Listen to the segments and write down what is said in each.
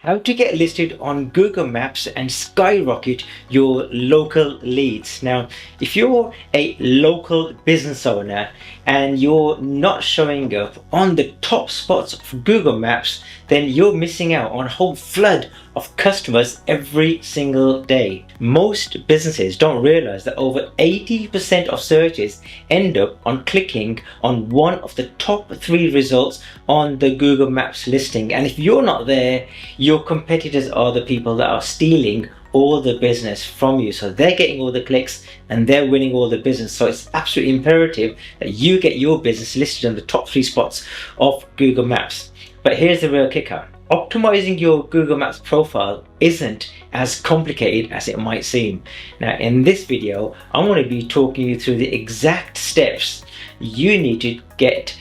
how to get listed on Google Maps and skyrocket your local leads. Now, if you're a local business owner and you're not showing up on the top spots of Google Maps, then you're missing out on a whole flood of customers every single day. Most businesses don't realize that over 80% of searches end up on clicking on one of the top 3 results on the Google Maps listing. And if you're not there, your competitors are the people that are stealing all the business from you. So they're getting all the clicks and they're winning all the business. So it's absolutely imperative that you get your business listed on the top 3 spots of Google Maps. But here's the real kicker. Optimizing your Google Maps profile isn't as complicated as it might seem. Now, in this video, I'm going to be talking you through the exact steps you need to get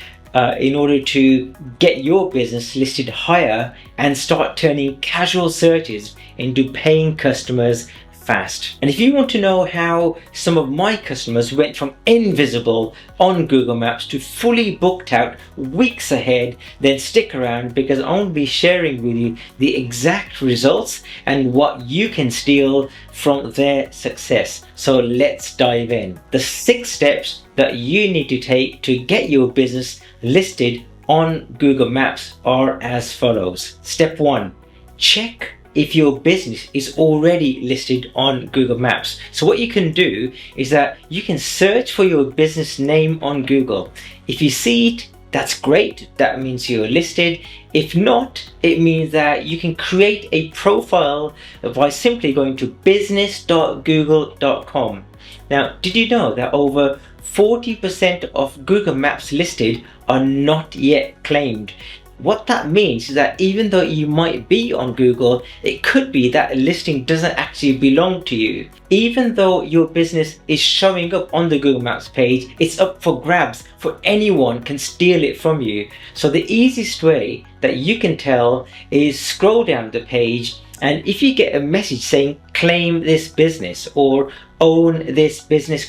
in order to get your business listed higher and start turning casual searches into paying customers fast. And if you want to know how some of my customers went from invisible on Google Maps to fully booked out weeks ahead, then stick around, because I'm going to be sharing with you the exact results and what you can steal from their success. So let's dive in. The 6 steps that you need to take to get your business listed on Google Maps are as follows. Step 1, check if your business is already listed on Google Maps. So what you can do is that you can search for your business name on Google. If you see it, that's great. That means you're listed. If not, it means that you can create a profile by simply going to business.google.com. Now, did you know that over 40% of Google Maps listed are not yet claimed? What that means is that even though you might be on Google, it could be that a listing doesn't actually belong to you. Even though your business is showing up on the Google Maps page, it's up for grabs, for anyone can steal it from you. So the easiest way that you can tell is scroll down the page, and if you get a message saying claim this business or own this business ?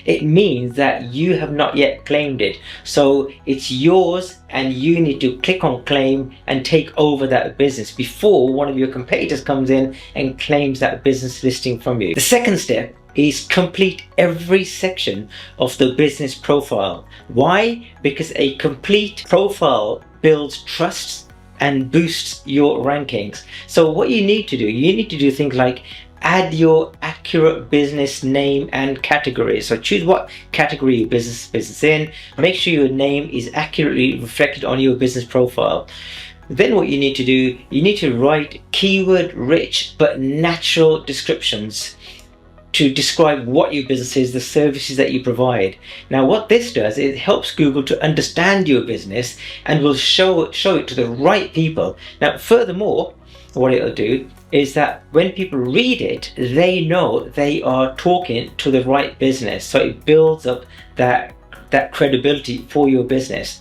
It means that you have not yet claimed it. So it's yours and you need to click on claim and take over that business before one of your competitors comes in and claims that business listing from you. The second step is complete every section of the business profile. Why? Because a complete profile builds trust and boosts your rankings. So what you need to do things like add your accurate business name and category. So choose what category your business in. Make sure your name is accurately reflected on your business profile. Then what you need to do, you need to write keyword rich but natural descriptions to describe what your business is, the services that you provide. Now what this does, it helps Google to understand your business and will show it to the right people. Now furthermore, what it'll do is that when people read it, they know they are talking to the right business. So it builds up that credibility for your business.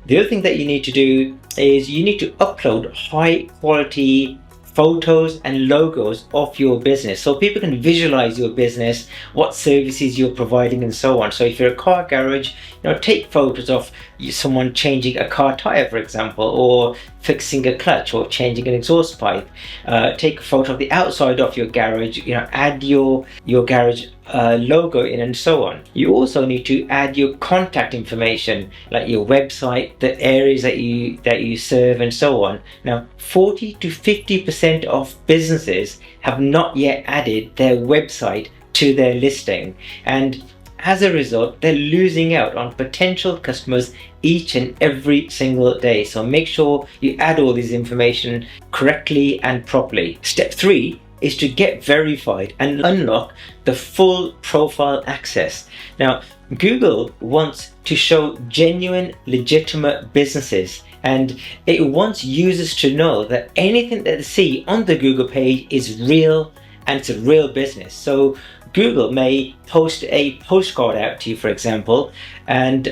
The other thing that you need to do is you need to upload high quality photos and logos of your business so people can visualize your business, what services you're providing and so on. So if you're a car garage, take photos of someone changing a car tire, for example, or fixing a clutch or changing an exhaust pipe. Take a photo of the outside of your garage, add your garage logo in and so on. You also need to add your contact information, like your website, the areas that you serve and so on. Now 40 to 50% of businesses have not yet added their website to their listing, and as a result, they're losing out on potential customers each and every single day. So make sure you add all this information correctly and properly. Step 3 is to get verified and unlock the full profile access. Now, Google wants to show genuine, legitimate businesses, and it wants users to know that anything that they see on the Google page is real and it's a real business. So Google may post a postcard out to you, for example,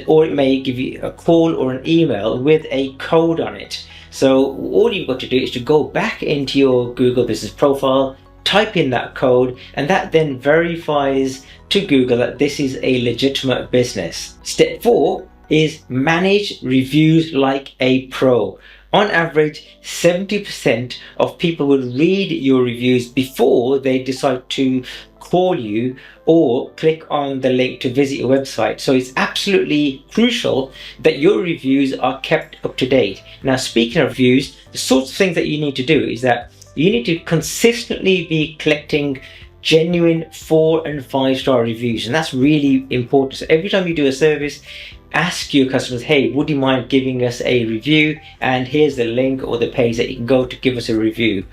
or it may give you a call or an email with a code on it. So all you've got to do is to go back into your Google business profile, type in that code, and that then verifies to Google that this is a legitimate business. Step 4 is manage reviews like a pro. On average, 70% of people will read your reviews before they decide to call you or click on the link to visit your website. So it's absolutely crucial that your reviews are kept up to date. Now, speaking of reviews, the sorts of things that you need to do is that you need to consistently be collecting genuine 4 and 5-star reviews, and that's really important. So every time you do a service, ask your customers, hey, would you mind giving us a review, and here's the link or the page that you can go to give us a review.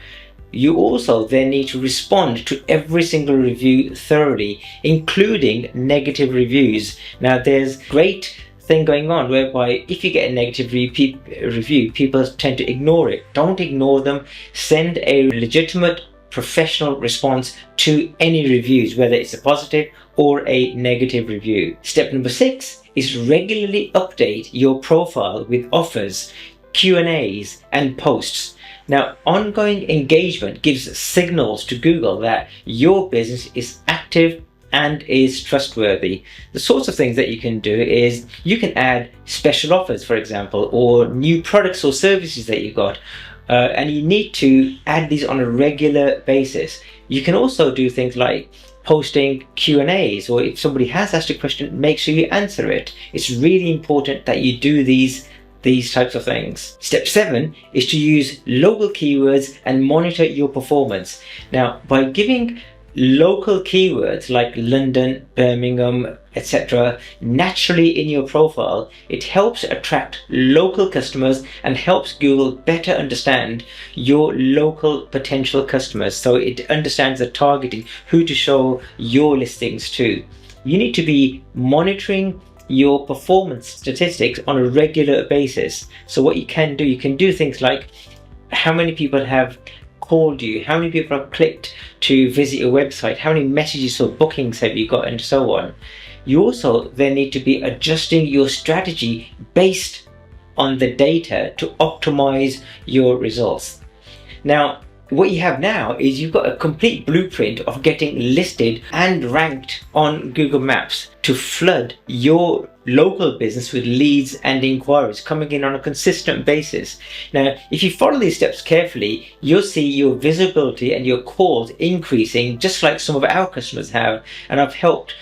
You also then need to respond to every single review thoroughly, including negative reviews. Now, there's great thing going on whereby if you get a negative review, people tend to ignore it. Don't ignore them. Send a legitimate professional response to any reviews, whether it's a positive or a negative review. Step number 6 is regularly update your profile with offers, Q&As, and posts. Now, ongoing engagement gives signals to Google that your business is active and is trustworthy. The sorts of things that you can do is you can add special offers, for example, or new products or services that you got. And you need to add these on a regular basis. You can also do things like posting Q&As, or if somebody has asked a question, make sure you answer it. It's really important that you do these types of things. Step 7 is to use local keywords and monitor your performance. Now, by giving local keywords like London, Birmingham, etc. naturally in your profile, it helps attract local customers and helps Google better understand your local potential customers. So it understands the targeting, who to show your listings to. You need to be monitoring your performance statistics on a regular basis. So what you can do things like how many people have called you, how many people have clicked to visit your website, how many messages or bookings have you got, and so on. You also then need to be adjusting your strategy based on the data to optimize your results. Now, what you have now is you've got a complete blueprint of getting listed and ranked on Google Maps to flood your local business with leads and inquiries coming in on a consistent basis. Now, if you follow these steps carefully, you'll see your visibility and your calls increasing, just like some of our customers have, and I've helped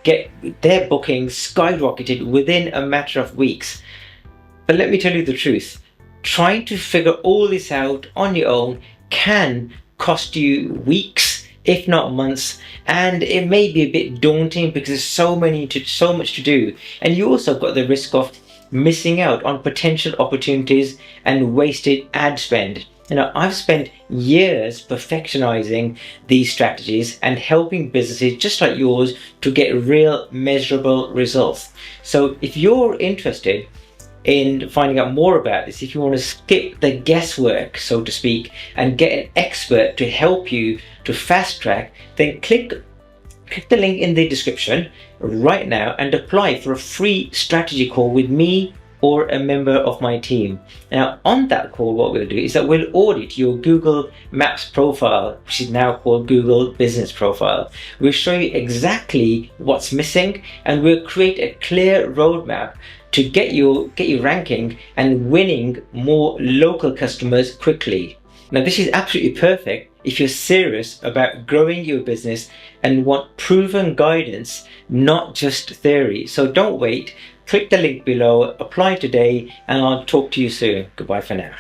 get their bookings skyrocketed within a matter of weeks. But let me tell you the truth. Trying to figure all this out on your own can cost you weeks, if not months, and it may be a bit daunting because there's so much to do, and you also got the risk of missing out on potential opportunities and wasted ad spend. You know, I've spent years perfectionizing these strategies and helping businesses just like yours to get real measurable results. So if you're interested in finding out more about this, if you want to skip the guesswork, so to speak, and get an expert to help you to fast track, then click the link in the description right now and apply for a free strategy call with me or a member of my team. Now, on that call, what we'll do is that we'll audit your Google Maps profile, which is now called Google Business Profile. We'll show you exactly what's missing, and we'll create a clear roadmap to get you ranking and winning more local customers quickly. Now, this is absolutely perfect if you're serious about growing your business and want proven guidance, not just theory. So don't wait. Click the link below, apply today, and I'll talk to you soon. Goodbye for now.